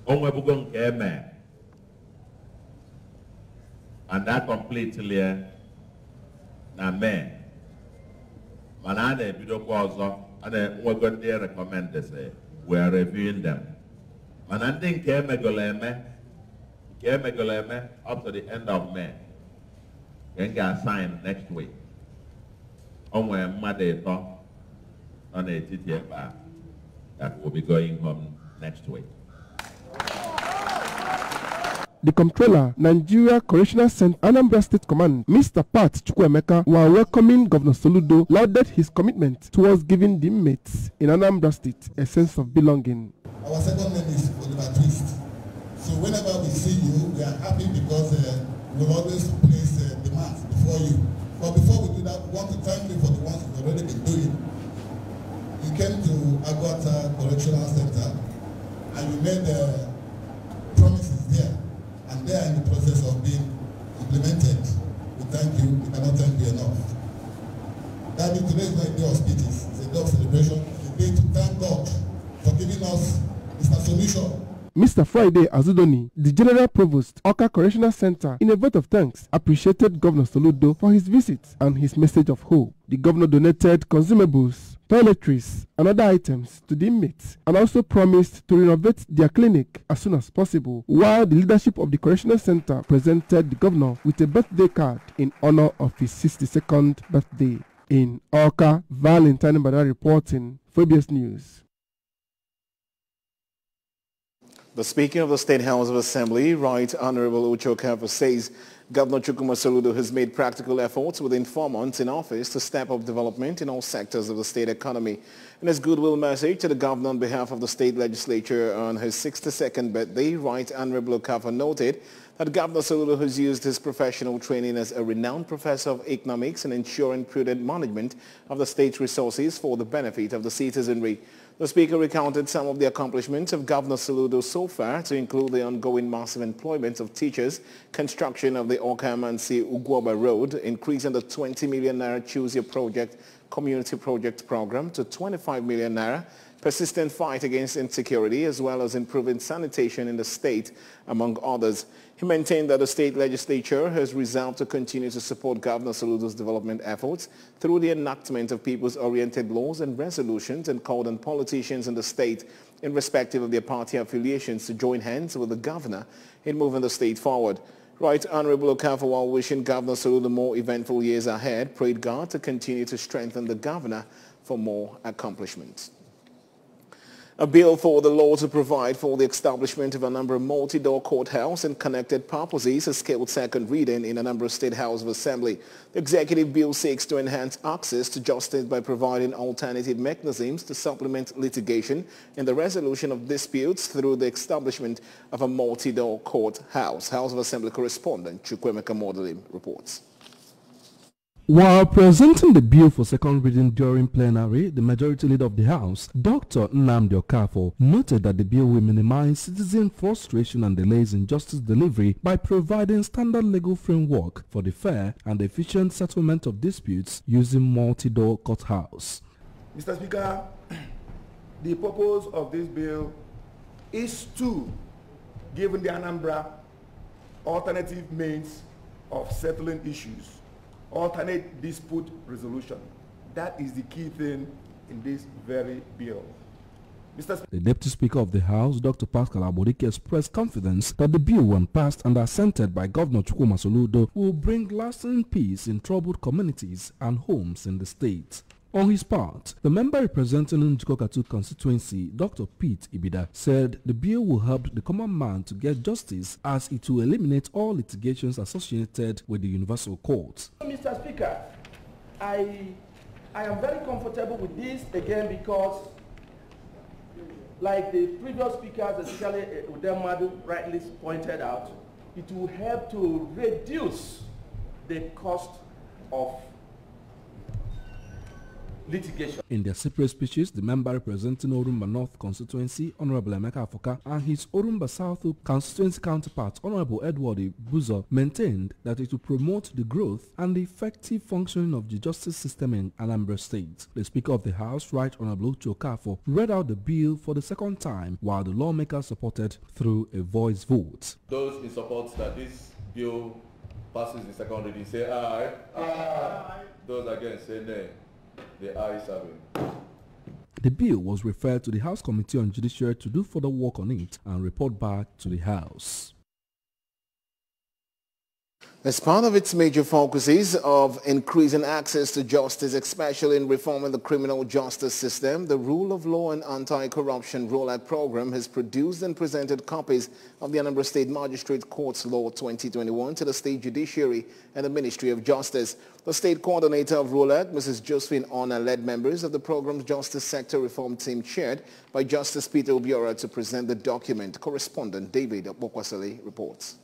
onwe bugo nke eme and that completely na me mana a na-ebidokwa ọzọ a na-enwego ndị recommend say we are reviewing them mana ndị nke emegolo eme up to the end of May can get assigned next week onwe mmadụ ịtọ nọ n'etiti ebe a that will be going home next week. The Comptroller, Nigeria Correctional Center, Anambra State Command, Mr. Pat Chukwuemeka, while welcoming Governor Soludo, lauded his commitment towards giving the inmates in Anambra State a sense of belonging. Our second name is Oliver Twist. So whenever we see you, we are happy because we'll always place demands before you. But before we do that, we want to thank you for the ones you've already been doing. You came to Agwata Correctional Center and you made promises there. And they are in the process of being implemented. We thank you. We cannot thank you enough. That means today is not a day of speeches. It's a day of celebration. It's a day to thank God for giving us Mr. Solution. Mr. Friday Azudoni, the General Provost, Oka Correctional Center, in a vote of thanks, appreciated Governor Soludo for his visit and his message of hope. The governor donated consumables, toiletries, and other items to the inmates and also promised to renovate their clinic as soon as possible, while the leadership of the Correctional Center presented the governor with a birthday card in honor of his 62nd birthday. In Oka, Valentine Mbada reporting for ABS News. The Speaker of the State House of Assembly, Right Honorable Uche Okafor, says Governor Chukwuma Soludo has made practical efforts within 4 months in office to step up development in all sectors of the state economy. In his goodwill message to the governor on behalf of the state legislature on his 62nd birthday, Right Honorable Okafor noted that Governor Soludo has used his professional training as a renowned professor of economics in ensuring prudent management of the state's resources for the benefit of the citizenry. The Speaker recounted some of the accomplishments of Governor Soludo so far, to include the ongoing massive employment of teachers, construction of the Okamansi-Ugwoba Road, increasing the 20 million naira Choose Your Project community project program to 25 million naira, persistent fight against insecurity, as well as improving sanitation in the state, among others. He maintained that the state legislature has resolved to continue to support Governor Soludo's development efforts through the enactment of people's-oriented laws and resolutions, and called on politicians in the state, irrespective of their party affiliations, to join hands with the governor in moving the state forward. Right Honorable Okafor, while wishing Governor Soludo more eventful years ahead, prayed God to continue to strengthen the governor for more accomplishments. A bill for the law to provide for the establishment of a number of multi-door courthouse and connected purposes has scaled second reading in a number of State House of Assembly. The executive bill seeks to enhance access to justice by providing alternative mechanisms to supplement litigation in the resolution of disputes through the establishment of a multi-door courthouse. House of Assembly correspondent Chukwuemeka Modelim reports. While presenting the bill for second reading during plenary, the majority leader of the House, Dr. Nnamdi Okafor, noted that the bill will minimize citizen frustration and delays in justice delivery by providing standard legal framework for the fair and efficient settlement of disputes using multi-door courthouse. Mr. Speaker, the purpose of this bill is to give the Anambra alternative means of settling issues, alternate dispute resolution. That is the key thing in this very bill. The Deputy Speaker of the House, Dr. Pascal Abodike, expressed confidence that the bill, when passed and assented by Governor Chukwuma Soludo, will bring lasting peace in troubled communities and homes in the state. On his part, the member representing Njikokatu constituency, Dr. Pete Ibida, said the bill will help the common man to get justice, as it will eliminate all litigations associated with the Universal Court. Mr. Speaker, I am very comfortable with this again because, like the previous speakers, especially Udem Madu rightly pointed out, it will help to reduce the cost of litigation. In their separate speeches, the member representing Orumba North constituency, Honorable Emeka Afoka, and his Orumba South constituency counterpart, Honorable Edward Buzo, maintained that it will promote the growth and the effective functioning of the justice system in Anambra State. The Speaker of the House, Right Honorable Uche Okafor, read out the bill for the second time, while the lawmakers supported through a voice vote. Those in support that this bill passes the second reading say aye. Aye. Those against say nay. The ayes have it. The bill was referred to the House Committee on Judiciary to do further work on it and report back to the House. As part of its major focuses of increasing access to justice, especially in reforming the criminal justice system, the Rule of Law and Anti-Corruption Rollout Program has produced and presented copies of the Anambra State Magistrate Courts Law 2021 to the State Judiciary and the Ministry of Justice. The State Coordinator of Rollout, Mrs. Josephine Ona, led members of the program's Justice Sector Reform Team chaired by Justice Peter Obiora to present the document. Correspondent David Bokwasale reports.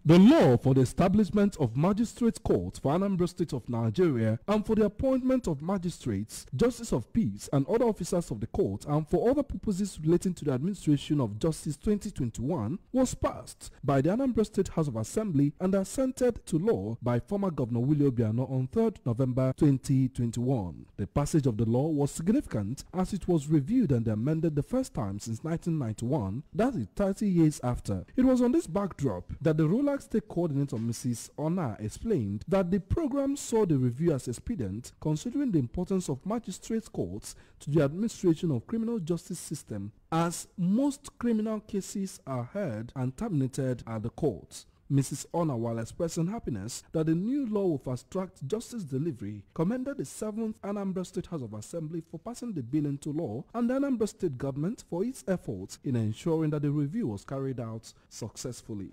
The law for the establishment of magistrate courts for Anambra State of Nigeria and for the appointment of magistrates, justice of peace and other officers of the court and for other purposes relating to the administration of justice 2021 was passed by the Anambra State House of Assembly and assented to law by former Governor Willie Obiano on 3rd November 2021. The passage of the law was significant as it was reviewed and amended the first time since 1991, that is 30 years after. It was on this backdrop that the ruler State Coordinator Mrs. Ona explained that the program saw the review as expedient considering the importance of magistrates courts to the administration of criminal justice system, as most criminal cases are heard and terminated at the courts. Mrs. Ona, while expressing happiness that the new law will fast-track justice delivery, commended the 7th Anambra State House of Assembly for passing the bill into law and the Anambra State government for its efforts in ensuring that the review was carried out successfully.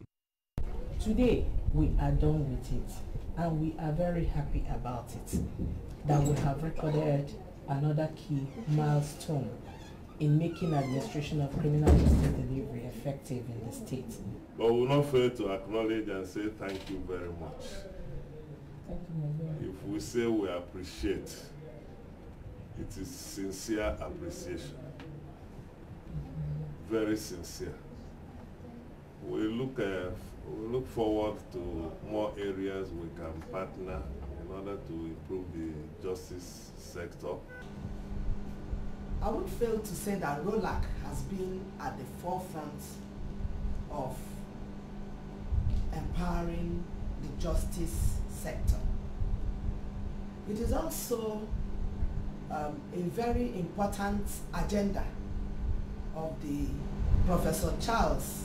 Today, we are done with it, and we are very happy about it, that we have recorded another key milestone in making administration of criminal justice delivery effective in the state. But we will not fail to acknowledge and say thank you very much. Thank you, my lord. If we say we appreciate, it is sincere appreciation. Very sincere. We look forward to more areas we can partner in order to improve the justice sector. I would fail to say that ROLAC has been at the forefront of empowering the justice sector. It is also a very important agenda of the Professor Charles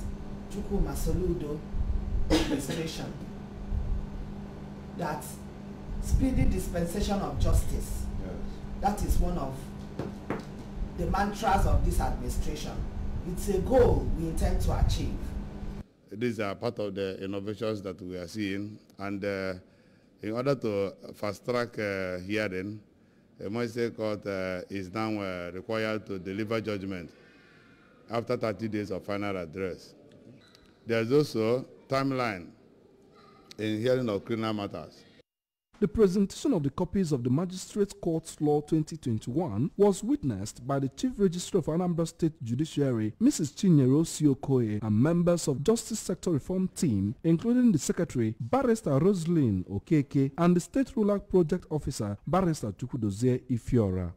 Chukwuma Soludo administration, that speedy dispensation of justice, yes, that is one of the mantras of this administration. It's a goal we intend to achieve. These are part of the innovations that we are seeing, and in order to fast-track hearing, a magistrate court is now required to deliver judgment after 30 days of final address. There's also timeline in hearing of criminal matters. The presentation of the copies of the Magistrates Courts Law 2021 was witnessed by the Chief Registrar of Anambra State Judiciary, Mrs. Chinyere Osiokoye, and members of Justice Sector Reform Team, including the Secretary, Barrister Roslyn Okeke, and the State Ruler Project Officer, Barrister Chukwudozie Ifiora.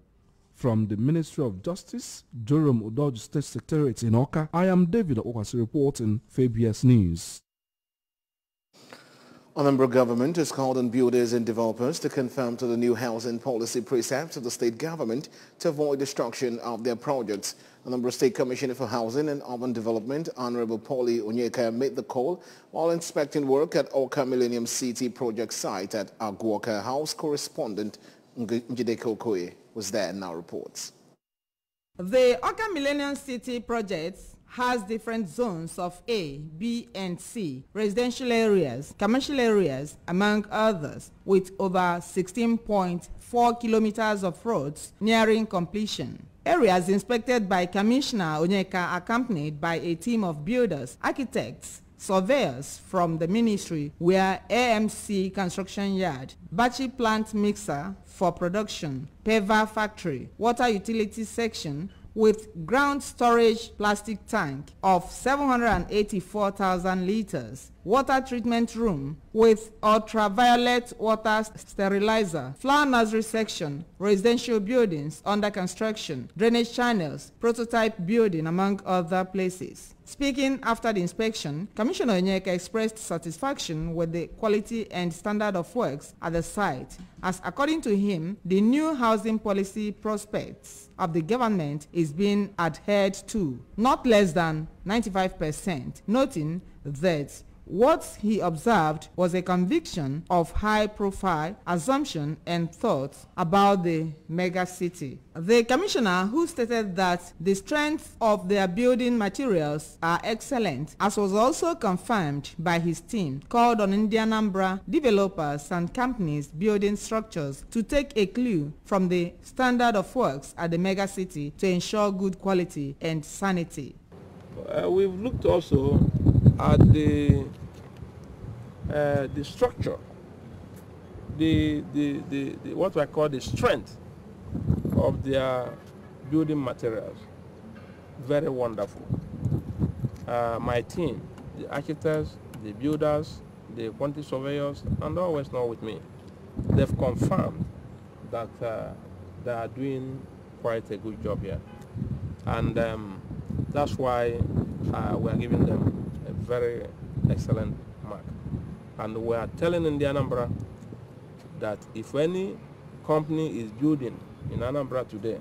From the Ministry of Justice, Jerome Udoji State Secretariat in Oka, I am David Okwasi reporting for ABS News. Anambra government has called on builders and developers to conform to the new housing policy precepts of the state government to avoid destruction of their projects. Anambra State Commissioner for Housing and Urban Development, Honorable Paulie Onyeka, made the call while inspecting work at Oka Millennium City project site at Aguoka House. Correspondent Njideke Okoye was there and now reports. The Oka Millennium City project has different zones of A, B, and C, residential areas, commercial areas, among others, with over 16.4 kilometers of roads nearing completion. Areas inspected by Commissioner Onyeka, accompanied by a team of builders, architects, Surveyors from the ministry were AMC Construction Yard, Battery Plant Mixer for Production, paver factory, water utility section with ground storage plastic tank of 784,000 liters, water treatment room with ultraviolet water sterilizer, flower nursery section, residential buildings under construction, drainage channels, prototype building, among other places. Speaking after the inspection, Commissioner Onyeka expressed satisfaction with the quality and standard of works at the site, as according to him, the new housing policy prospects of the government is being adhered to, not less than 95%, noting that what he observed was a conviction of high-profile assumption and thoughts about the mega city. The commissioner, who stated that the strength of their building materials are excellent, as was also confirmed by his team, called on Anambra developers and companies building structures to take a clue from the standard of works at the mega city to ensure good quality and sanity. We've looked also at the structure, the what I call the strength of their building materials. Very wonderful. My team, the architects, the builders, the quantity surveyors, and always not with me, they've confirmed that they are doing quite a good job here, and that's why we are giving them a very excellent mark. And we are telling Anambra that if any company is building in Anambra today,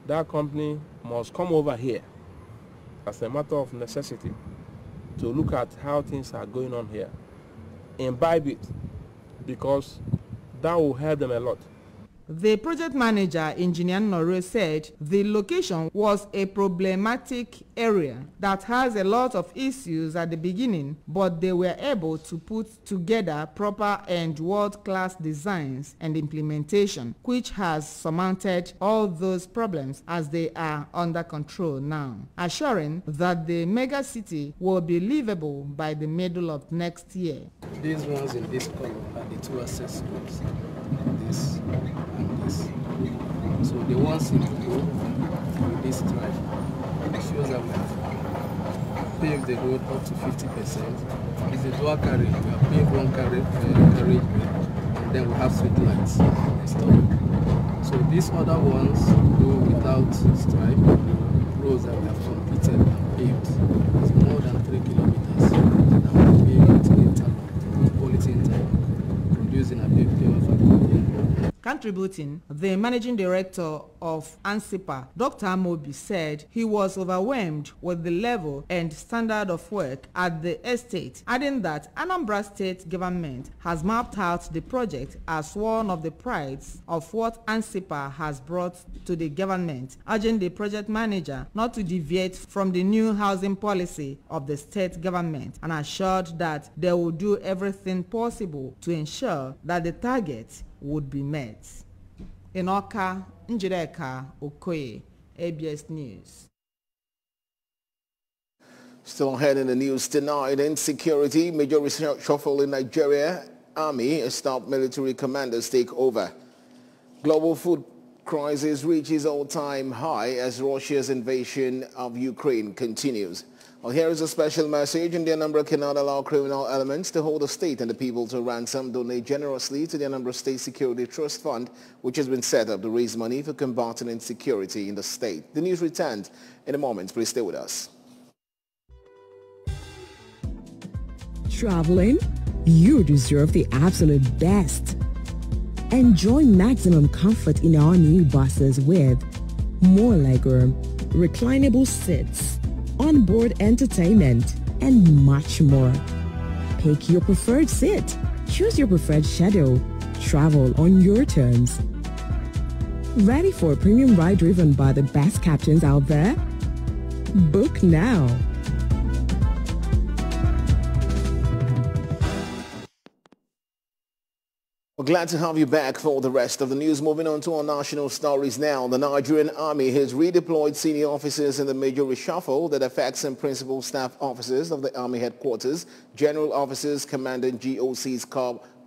that company must come over here as a matter of necessity to look at how things are going on here, imbibe it, because that will help them a lot. The project manager, Engineer Noro, said the location was a problematic area that has a lot of issues at the beginning, but they were able to put together proper and world-class designs and implementation, which has surmounted all those problems as they are under control now, assuring that the mega city will be livable by the middle of next year. These ones in this color are the two access roads. This and this. So the ones in blue with this stripe, it shows that we have paved the road up to 50%. It's a dual carriage. We have paved one carriage, and then we have street lights installed. So these other ones go without stripe. Roads that we have completed and paved is more than 3 kilometers. And we paved with interlock, quality interlock, producing a big factory. Contributing, the managing director of ANSIPA, Dr. Amobi, said he was overwhelmed with the level and standard of work at the estate, adding that Anambra State government has mapped out the project as one of the prides of what ANSIPA has brought to the government, urging the project manager not to deviate from the new housing policy of the state government, and assured that they will do everything possible to ensure that the target would be met. In Oka, Njireka Okoye, ABS News. Still ahead in the news tonight, insecurity, major reshuffle in Nigeria, army, stopped military commanders take over. Global food crisis reaches all-time high as Russia's invasion of Ukraine continues. Well, here is a special message. In the Anambra cannot allow criminal elements to hold the state and the people to ransom. Donate generously to the Anambra State Security Trust Fund, which has been set up to raise money for combating insecurity in the state. The news returns in a moment. Please stay with us. Traveling? You deserve the absolute best. Enjoy maximum comfort in our new buses with more legroom, reclinable seats, onboard entertainment, and much more. Pick your preferred seat. Choose your preferred schedule. Travel on your terms. Ready for a premium ride driven by the best captains out there? Book now. Glad to have you back for the rest of the news. Moving on to our national stories now. The Nigerian Army has redeployed senior officers in the major reshuffle that affects some principal staff officers of the Army headquarters, general officers, commandant GOC's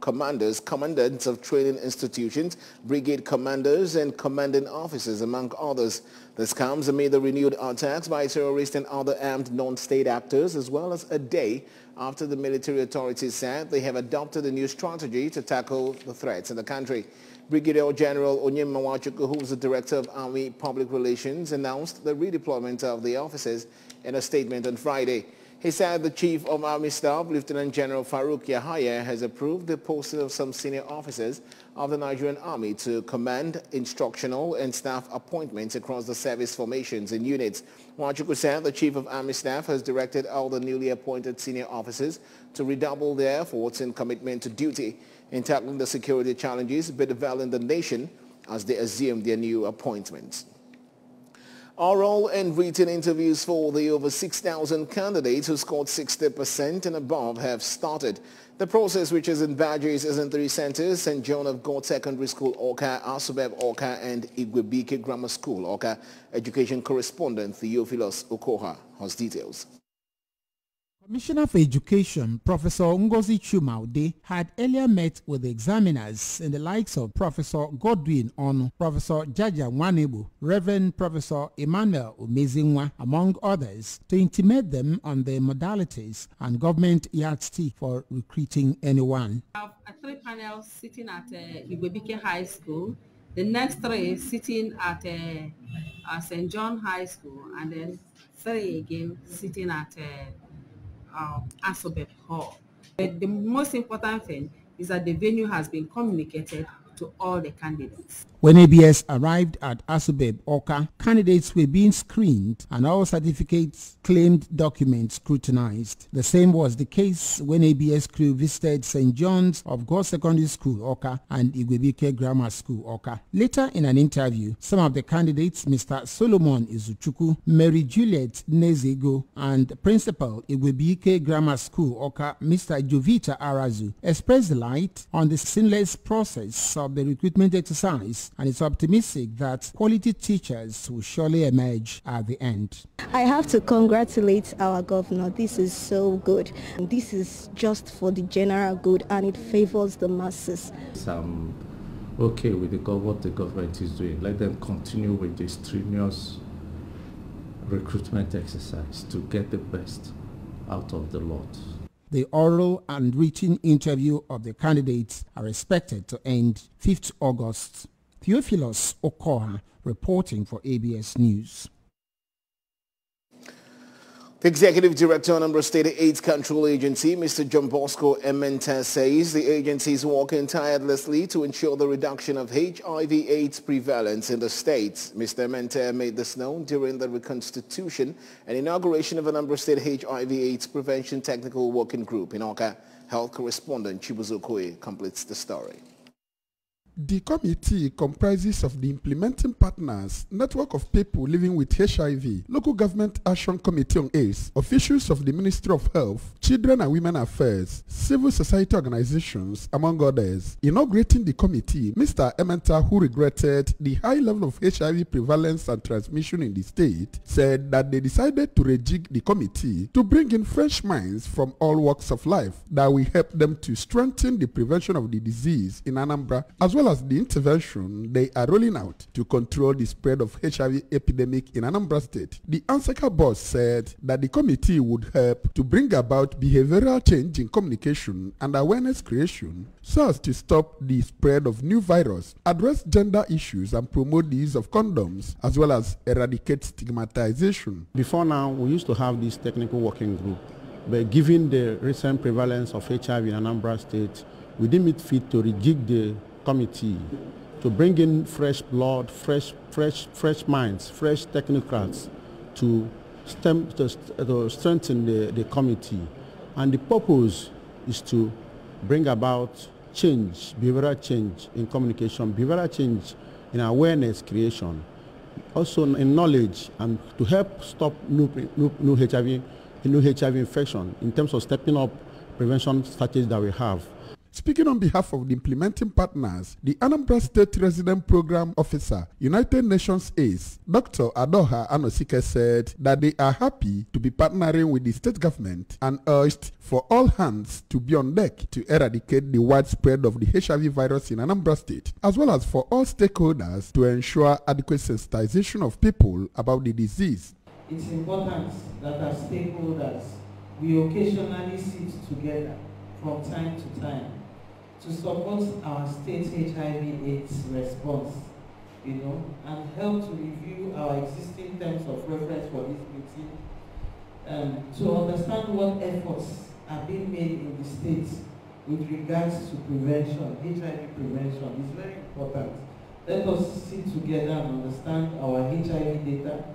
commandants of training institutions, brigade commanders and commanding officers, among others. This comes amid the renewed attacks by terrorists and other armed non-state actors, as well as a day after the military authorities said they have adopted a new strategy to tackle the threats in the country. Brigadier General Onyema Nwachukwu, who is the Director of Army Public Relations, announced the redeployment of the officers in a statement on Friday. He said the Chief of Army Staff, Lieutenant General Farouk Yahaya, has approved the posting of some senior officers of the Nigerian Army to command, instructional and staff appointments across the service formations and units. Nwachukwu said the Chief of Army Staff has directed all the newly appointed senior officers to redouble their efforts and commitment to duty in tackling the security challenges bedeviling the nation as they assume their new appointments. Oral and written interviews for the over 6,000 candidates who scored 60% and above have started. The process, which is in badges, is in 3 centers: St. John of God Secondary School, Awka, Asubeb, Awka, and Igwebike Grammar School, Awka. Education correspondent Theophilus Okoha has details. Commissioner for Education, Professor Ngozi Chumaude, had earlier met with the examiners in the likes of Professor Godwin Onu, Professor Jaja Nwanebu, Reverend Professor Emmanuel Umezinwa, among others, to intimate them on the modalities and government yardstick for recruiting anyone. We have 3 panels sitting at Igwebike High School, the next 3 sitting at St. John High School, and then 3 again sitting at Asobeb Hall. The most important thing is that the venue has been communicated to all the candidates. When ABS arrived at Asubeb, Awka, candidates were being screened and all certificates, claimed documents scrutinized. The same was the case when ABS crew visited St. John's of God Secondary School, Awka, and Igwebike Grammar School, Awka. Later in an interview, some of the candidates, Mr. Solomon Izuchukwu, Mary Juliet Nezego, and Principal Igwebike Grammar School, Awka, Mr. Jovita Arazu, expressed light on the seamless process of the recruitment exercise, and is optimistic that quality teachers will surely emerge at the end. I have to congratulate our governor. This is so good. This is just for the general good, and it favors the masses. I'm okay with what the government is doing. Let them continue with this strenuous recruitment exercise to get the best out of the lot. The oral and written interview of the candidates are expected to end 5th August. Theophilus Okoha reporting for ABS News. The Executive Director of Anambra State AIDS Control Agency, Mr. John Bosco Ementa, says the agency is working tirelessly to ensure the reduction of HIV/AIDS prevalence in the state. Mr. Ementa made this known during the reconstitution and inauguration of Anambra State HIV/AIDS Prevention Technical Working Group in Awka. Health correspondent Chibuzo Okoye completes the story. The committee comprises of the implementing partners, network of people living with HIV, local government action committee on AIDS, officials of the Ministry of Health, Children and Women Affairs, civil society organizations, among others. Inaugurating the committee, Mr. Ementa, who regretted the high level of HIV prevalence and transmission in the state, said that they decided to rejig the committee to bring in fresh minds from all walks of life that will help them to strengthen the prevention of the disease in Anambra, as well as the intervention they are rolling out to control the spread of HIV epidemic in Anambra State. The ANSECA boss said that the committee would help to bring about behavioral change in communication and awareness creation so as to stop the spread of new virus, address gender issues and promote the use of condoms, as well as eradicate stigmatization. Before now, we used to have this technical working group, but given the recent prevalence of HIV in Anambra State, we deem it fit to rejig the committee to bring in fresh blood, fresh minds, fresh technocrats to strengthen the committee. And the purpose is to bring about change, behavioral change in communication, behavioral change in awareness creation, also in knowledge, and to help stop new HIV infection in terms of stepping up prevention strategies that we have. Speaking on behalf of the implementing partners, the Anambra State Resident Program Officer, United Nations AIDS, Dr. Adoha Anosike said that they are happy to be partnering with the state government and urged for all hands to be on deck to eradicate the widespread of the HIV virus in Anambra State, as well as for all stakeholders to ensure adequate sensitization of people about the disease. It's important that as stakeholders, we occasionally sit together from time to time to support our state HIV/AIDS response, and help to review our existing terms of reference for this meeting, to understand what efforts are being made in the states with regards to prevention, HIV prevention. Is very important. Let us sit together and understand our HIV data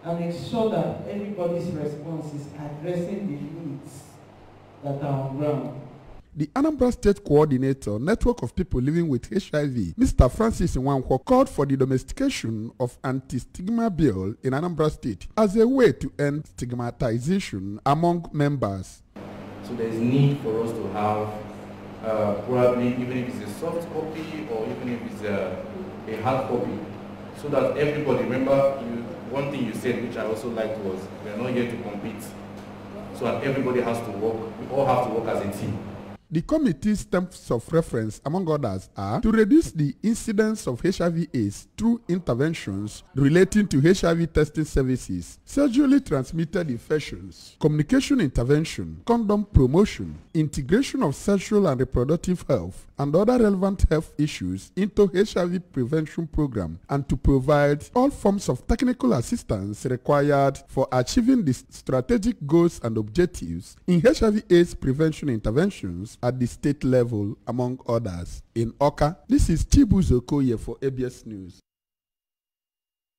and make sure that everybody's response is addressing the needs that are on ground. The Anambra State Coordinator, Network of People Living with HIV, Mr. Francis Nwankwo, called for the domestication of anti-stigma bill in Anambra State as a way to end stigmatization among members. So there is need for us to have probably, even if it's a soft copy or even if it's a hard copy, so that everybody, remember one thing you said, which I also liked, was we are not here to compete. So that everybody has to work, we all have to work as a team. The committee's terms of reference, among others, are to reduce the incidence of HIV/AIDS through interventions relating to HIV testing services, sexually transmitted infections, communication intervention, condom promotion, integration of sexual and reproductive health, and other relevant health issues into HIV prevention program, and to provide all forms of technical assistance required for achieving the strategic goals and objectives in HIV/AIDS prevention interventions at the state level, among others. In Oka, this is Chibuzo Okoye for ABS News.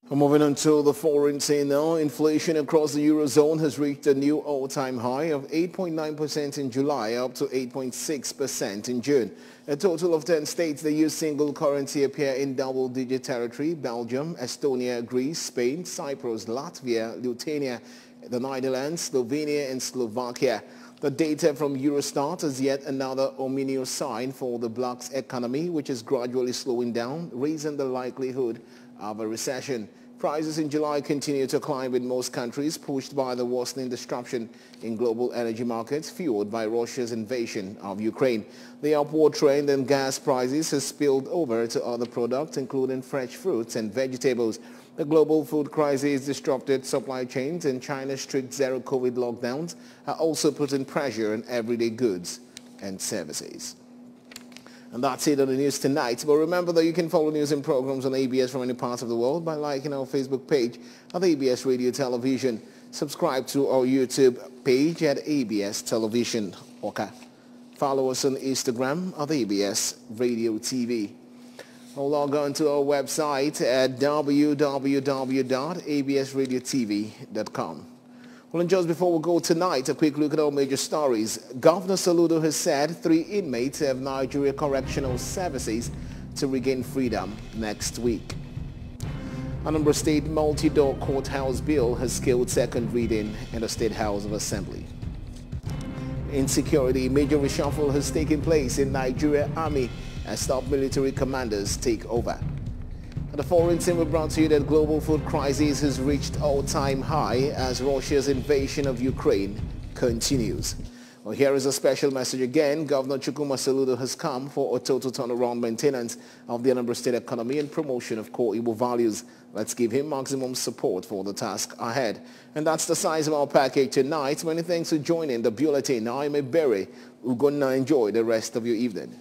Moving on to the foreign scene now, inflation across the Eurozone has reached a new all-time high of 8.9% in July, up to 8.6% in June. A total of 10 states that use single currency appear in double-digit territory: Belgium, Estonia, Greece, Spain, Cyprus, Latvia, Lithuania, the Netherlands, Slovenia, and Slovakia. The data from Eurostat is yet another ominous sign for the bloc's economy, which is gradually slowing down, raising the likelihood of a recession. Prices in July continue to climb in most countries, pushed by the worsening disruption in global energy markets fueled by Russia's invasion of Ukraine. The upward trend in gas prices has spilled over to other products, including fresh fruits and vegetables. The global food crisis disrupted supply chains, and China's strict zero-COVID lockdowns are also putting pressure on everyday goods and services. And that's it on the news tonight. But remember that you can follow news and programs on ABS from any part of the world by liking our Facebook page at ABS Radio Television. Subscribe to our YouTube page at ABS Television. Okay. Follow us on Instagram at ABS Radio TV. Or log on to our website at www.absradiotv.com. Well, and just before we go tonight, a quick look at our major stories. Governor Soludo has said 3 inmates of Nigeria Correctional Services to regain freedom next week. Anambra State multi-door courthouse bill has scaled second reading in the State House of Assembly. Insecurity, major reshuffle has taken place in Nigeria Army as top military commanders take over. And the foreign scene we brought to you that global food crisis has reached all-time high as Russia's invasion of Ukraine continues. Well, here is a special message again. Governor Chukwuma Soludo has come for a total turnaround maintenance of the Anambra State economy and promotion of core Igbo values. Let's give him maximum support for the task ahead. And that's the size of our package tonight. Many thanks for joining the bulletin. I'm Ebere Ugonna. Enjoy the rest of your evening.